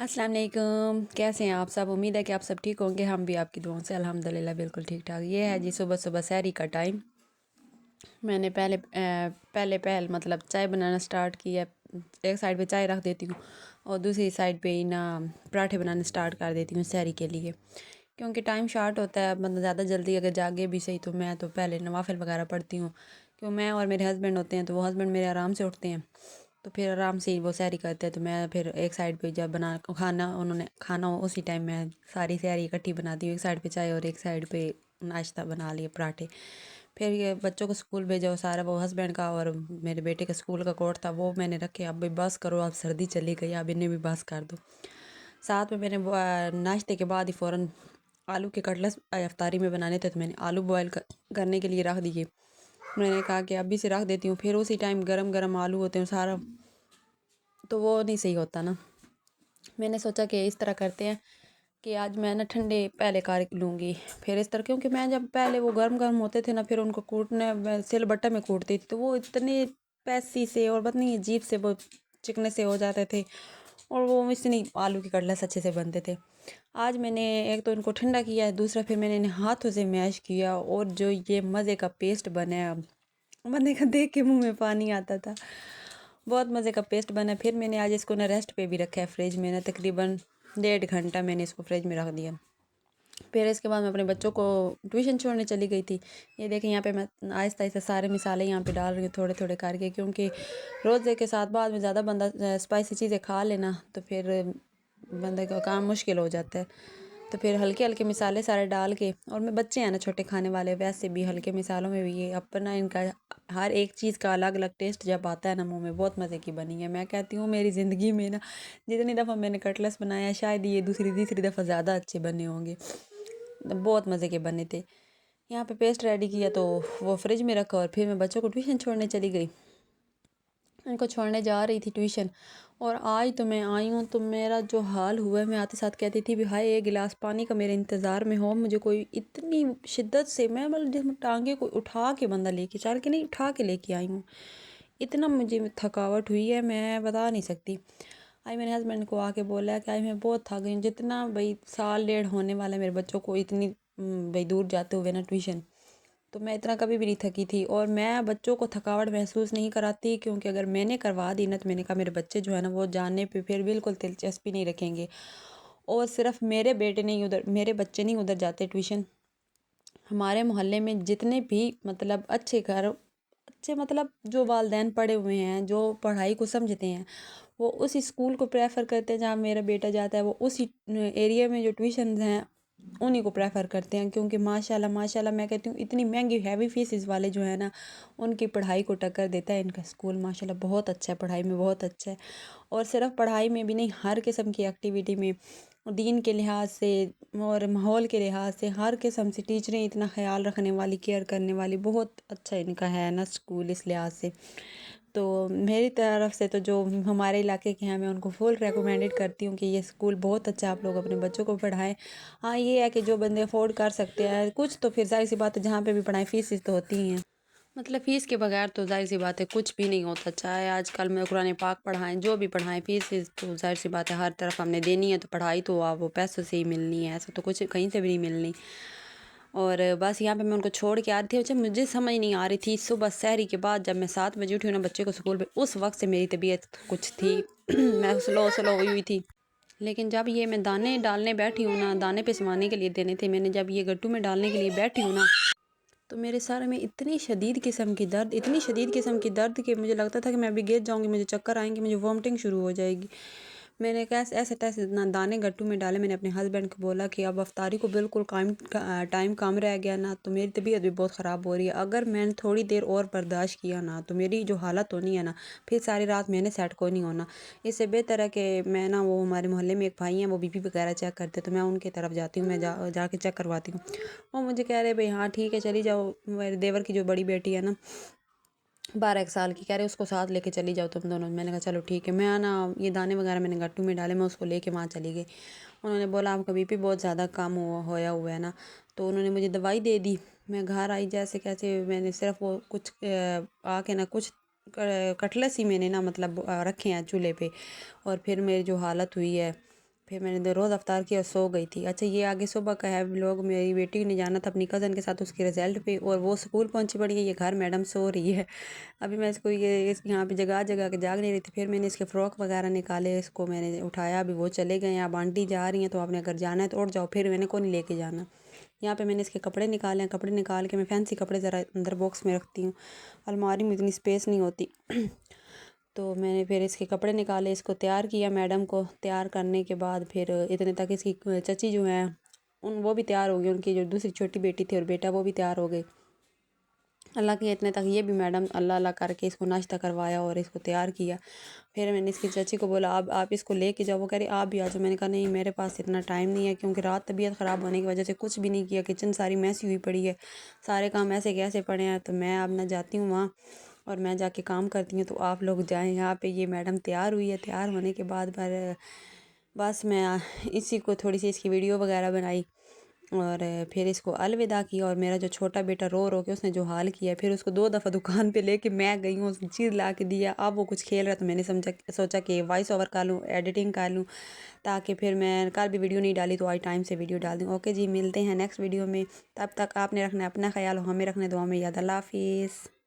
अस्सलाम वालेकुम। कैसे हैं आप सब? उम्मीद है कि आप सब ठीक होंगे। हम भी आपकी दुआओं से अल्हम्दुलिल्लाह बिल्कुल ठीक ठाक। ये है जी सुबह सुबह सहरी का टाइम। मैंने पहले मतलब चाय बनाना स्टार्ट किया। एक साइड पे चाय रख देती हूँ और दूसरी साइड पे ही ना पराठे बनाने स्टार्ट कर देती हूँ सहरी के लिए, क्योंकि टाइम शार्ट होता है। मतलब ज़्यादा जल्दी अगर जागे भी सही तो मैं तो पहले नवाफिल वगैरह पढ़ती हूँ, क्यों मैं और मेरे हस्बैंड होते हैं तो वो हस्बैंड मेरे आराम से उठते हैं तो फिर आराम से ही वो सहरी करते हैं। तो मैं फिर एक साइड पे जब बना खाना उन्होंने खाना हो उसी टाइम मैं सारी सहरी इकट्ठी बनाती हूँ। एक साइड पे चाय और एक साइड पे नाश्ता बना लिए पराठे। फिर ये बच्चों को स्कूल भेजा वो सारा, वो हस्बैंड का और मेरे बेटे का स्कूल का कोट था वो मैंने रखे। अब भी बस करो, अब सर्दी चली गई, अब इन्हें भी बस कर दो। साथ में मैंने नाश्ते के बाद ही फ़ौरन आलू के कटलेट्स अफ्तारी में बनाने थे तो मैंने आलू बॉयल करने के लिए रख दिए। मैंने कहा कि अभी से रख देती हूँ, फिर उसी टाइम गरम गरम आलू होते हैं सारा, तो वो नहीं सही होता ना। मैंने सोचा कि इस तरह करते हैं कि आज मैं ना ठंडे पहले कर लूँगी, फिर इस तरह, क्योंकि मैं जब पहले वो गर्म गर्म होते थे ना फिर उनको कूटने सिल बट्टे में कूटती थी तो वो इतने पैसी से और पता नहीं अजीब से वो चिकने से हो जाते थे और वो इतनी आलू के कटलेट्स अच्छे से बनते थे। आज मैंने एक तो इनको ठंडा किया है, दूसरा फिर मैंने इन्हें हाथों से मैश किया और जो ये मज़े का पेस्ट बना, बने का देख के मुंह में पानी आता था। बहुत मज़े का पेस्ट बना। फिर मैंने आज इसको ना रेस्ट पे भी रखा है फ्रिज में ना, तकरीबन 1.5 घंटा मैंने इसको फ्रिज में रख दिया। फिर इसके बाद मैं अपने बच्चों को ट्यूशन छोड़ने चली गई थी। ये देखें यहाँ पे मैं आहिस्ता आहिस्ता सारे मिसाले यहाँ पे डाल रही हूँ थोड़े थोड़े करके, क्योंकि रोज़े के साथ बाद में ज़्यादा बंदा स्पाइसी चीज़ें खा लेना तो फिर बंदे का काम मुश्किल हो जाता है। तो फिर हल्के हल्के मिसाले सारे डाल के, और मैं बच्चे हैं ना छोटे खाने वाले, वैसे भी हल्के मिसालों में भी ये अपना इनका हर एक चीज़ का अलग अलग टेस्ट जब आता है ना मुंह में, बहुत मज़े की बनी है। मैं कहती हूँ मेरी ज़िंदगी में ना जितनी दफ़ा मैंने कटलेट्स बनाया शायद ये दूसरी तीसरी दफ़ा ज़्यादा अच्छे बने होंगे। बहुत मज़े के बने थे। यहाँ पे पेस्ट रेडी किया तो वो फ्रिज में रखा और फिर मैं बच्चों को ट्यूशन छोड़ने चली गई। उनको छोड़ने जा रही थी ट्यूशन और आज तो मैं आई हूँ तो मेरा जो हाल हुआ है, मैं आते साथ कहती थी भी हाय एक गिलास पानी का मेरे इंतज़ार में हो, मुझे कोई इतनी शिद्दत से मैं मतलब जिसमें टांगे को उठा के बंदा लेके चल के नहीं, उठा के लेके आई हूँ। इतना मुझे थकावट हुई है मैं बता नहीं सकती। आज मेरे हस्बैंड को आके बोला कि आज मैं बहुत थक गई हूँ, जितना भाई साल डेढ़ होने वाला है मेरे बच्चों को इतनी भाई दूर जाते हुए ना ट्यूशन, तो मैं इतना कभी भी नहीं थकी थी और मैं बच्चों को थकावट महसूस नहीं कराती, क्योंकि अगर मैंने करवा दी ना तो मैंने कहा मेरे बच्चे जो है ना वो जानने पे फिर बिल्कुल दिलचस्पी नहीं रखेंगे। और सिर्फ मेरे बेटे नहीं उधर, मेरे बच्चे नहीं उधर जाते ट्यूशन, हमारे मोहल्ले में जितने भी मतलब अच्छे घर, अच्छे मतलब जो वालदैन पढ़े हुए हैं जो पढ़ाई को समझते हैं वो उस स्कूल को प्रेफर करते हैं जहाँ मेरा बेटा जाता है। वो उसी एरिया में जो ट्यूशन हैं उन्हीं को प्रेफर करते हैं, क्योंकि माशाल्लाह माशाल्लाह मैं कहती हूँ इतनी महंगी हैवी फीसिस वाले जो है ना उनकी पढ़ाई को टक्कर देता है इनका स्कूल। माशाल्लाह बहुत अच्छा है, पढ़ाई में बहुत अच्छा है। और सिर्फ पढ़ाई में भी नहीं, हर किस्म की एक्टिविटी में, दीन के लिहाज से और माहौल के लिहाज से हर किस्म से टीचरें इतना ख्याल रखने वाली, केयर करने वाली, बहुत अच्छा इनका है ना स्कूल इस लिहाज से। तो मेरी तरफ से तो जो हमारे इलाके के हैं मैं उनको फुल रेकमेंडेड करती हूँ कि ये स्कूल बहुत अच्छा है, आप लोग अपने बच्चों को पढ़ाएं। हाँ ये है कि जो बंदे अफोर्ड कर सकते हैं कुछ, तो फिर जाहिर सी बात है जहाँ पे भी पढ़ाएं फीस तो होती ही हैं। मतलब फ़ीस के बगैर तो ज़ाहिर सी बात है कुछ भी नहीं होता, चाहे आजकल में कुरान पाक पढ़ाएं जो भी पढ़ाएं फ़ीस तो ज़ाहिर सी बात है हर तरफ हमने देनी है, तो पढ़ाई तो आप वो पैसों से ही मिलनी है, ऐसा तो कुछ कहीं से भी नहीं मिलनी। और बस यहाँ पे मैं उनको छोड़ के आ रही थी। अच्छा मुझे समझ नहीं आ रही थी सुबह सहरी के बाद जब मैं 7 बजे उठी हूँ ना बच्चे को स्कूल पे, उस वक्त से मेरी तबीयत कुछ थी मैं स्लो स्लो हुई थी। लेकिन जब ये मैं दाने डालने बैठी हूँ ना, दाने पिसवाने के लिए देने थे मैंने, जब ये गट्टू में डालने के लिए बैठी हूँ ना तो मेरे सर में इतनी शदीद किस्म की दर्द, इतनी शदीद किस्म की दर्द कि मुझे लगता था कि मैं अभी गिर जाऊंगी, मुझे चक्कर आएंगे, मुझे वॉमिटिंग शुरू हो जाएगी। मैंने कैसे ऐसे तैसे ना दाने गट्टू में डाले। मैंने अपने हस्बैंड को बोला कि अब अफ्तारी को बिल्कुल टाइम कम रह गया ना तो मेरी तबीयत भी बहुत ख़राब हो रही है, अगर मैंने थोड़ी देर और बर्दाश्त किया ना तो मेरी जो हालत होनी है ना फिर सारी रात मैंने सेट को नहीं होना। इससे बेहतर है कि मैं ना, वो हमारे मोहल्ले में एक भाई हैं वो बीपी वगैरह चेक करते, तो मैं उनकी तरफ जाती हूँ, मैं जाके चेक करवाती हूँ। वो मुझे कह रहे भाई हाँ ठीक है चली जाओ, मेरे देवर की जो बड़ी बेटी है ना 12 एक साल की, कह रहे उसको साथ लेके चली जाओ तुम दोनों। मैंने कहा चलो ठीक है। मैं ना ये दाने वगैरह मैंने गट्टू में डाले, मैं उसको लेके वहाँ चली गई। उन्होंने बोला आपका बीपी बहुत ज़्यादा कम होया हुआ है ना, तो उन्होंने मुझे दवाई दे दी। मैं घर आई, जैसे कैसे मैंने सिर्फ वो कुछ आके ना कुछ कटलेस ही मैंने ना मतलब रखे हैं चूल्हे पे, और फिर मेरी जो हालत हुई है फिर मैंने रोज़ अफ्तार किया और सो गई थी। अच्छा, ये आगे सुबह का है व्लॉग। मेरी बेटी ने जाना था अपनी कज़न के साथ उसके रिज़ल्ट पे, और वो स्कूल पहुंची पड़ी है। ये घर मैडम सो रही है। अभी मैं इसको यहाँ पे जगह जगह के जाग नहीं रही थी। फिर मैंने इसके फ़्रॉक वगैरह निकाले, इसको मैंने उठाया। अभी वो चले गए हैं। अब आंटी जा रही हैं तो आपने अगर जाना है तो उठ जाओ, फिर मैंने को नहीं लेके जाना। यहाँ पे मैंने इसके कपड़े निकाले हैं। कपड़े निकाल के मैं फैंसी कपड़े ज़रा अंदर बॉक्स में रखती हूँ, अलमारी में इतनी स्पेस नहीं होती। तो मैंने फिर इसके कपड़े निकाले, इसको तैयार किया। मैडम को तैयार करने के बाद फिर इतने तक इसकी चची जो हैं वो भी तैयार हो गई। उनकी जो दूसरी छोटी बेटी थी और बेटा वो भी तैयार हो गए। अल्लाह के इतने तक ये भी मैडम अल्लाह अल्लाह करके इसको नाश्ता करवाया और इसको तैयार किया। फिर मैंने इसकी चाची को बोला आप इसको लेके जाओ। वो कह रही आप भी आ जाओ। मैंने कहा नहीं, मेरे पास इतना टाइम नहीं है, क्योंकि रात तबीयत ख़राब होने की वजह से कुछ भी नहीं किया। किचन सारी मैसी हुई पड़ी है, सारे काम ऐसे कैसे पड़े हैं। तो मैं अब ना जाती हूँ वहाँ और मैं जाके काम करती हूँ। तो आप लोग जाएँ। यहाँ पे ये मैडम तैयार हुई है। तैयार होने के बाद पर बस मैं इसी को थोड़ी सी इसकी वीडियो वगैरह बनाई और फिर इसको अलविदा किया। और मेरा जो छोटा बेटा रो रो के उसने जो हाल किया, फिर उसको 2 दफ़ा दुकान पे लेके मैं गई हूँ, उसने चीज़ ला के दिया। अब वो कुछ खेल रहा है तो मैंने सोचा कि वॉइस ओवर कर लूँ, एडिटिंग कर लूँ, ताकि फिर मैं कल भी वीडियो नहीं डाली तो आज टाइम से वीडियो डाल दूँ। ओके जी, मिलते हैं नेक्स्ट वीडियो में। तब तक आपने रखना है अपना ख्याल, हमें रखने दुआ में याद। अल्लाह हाफिज़।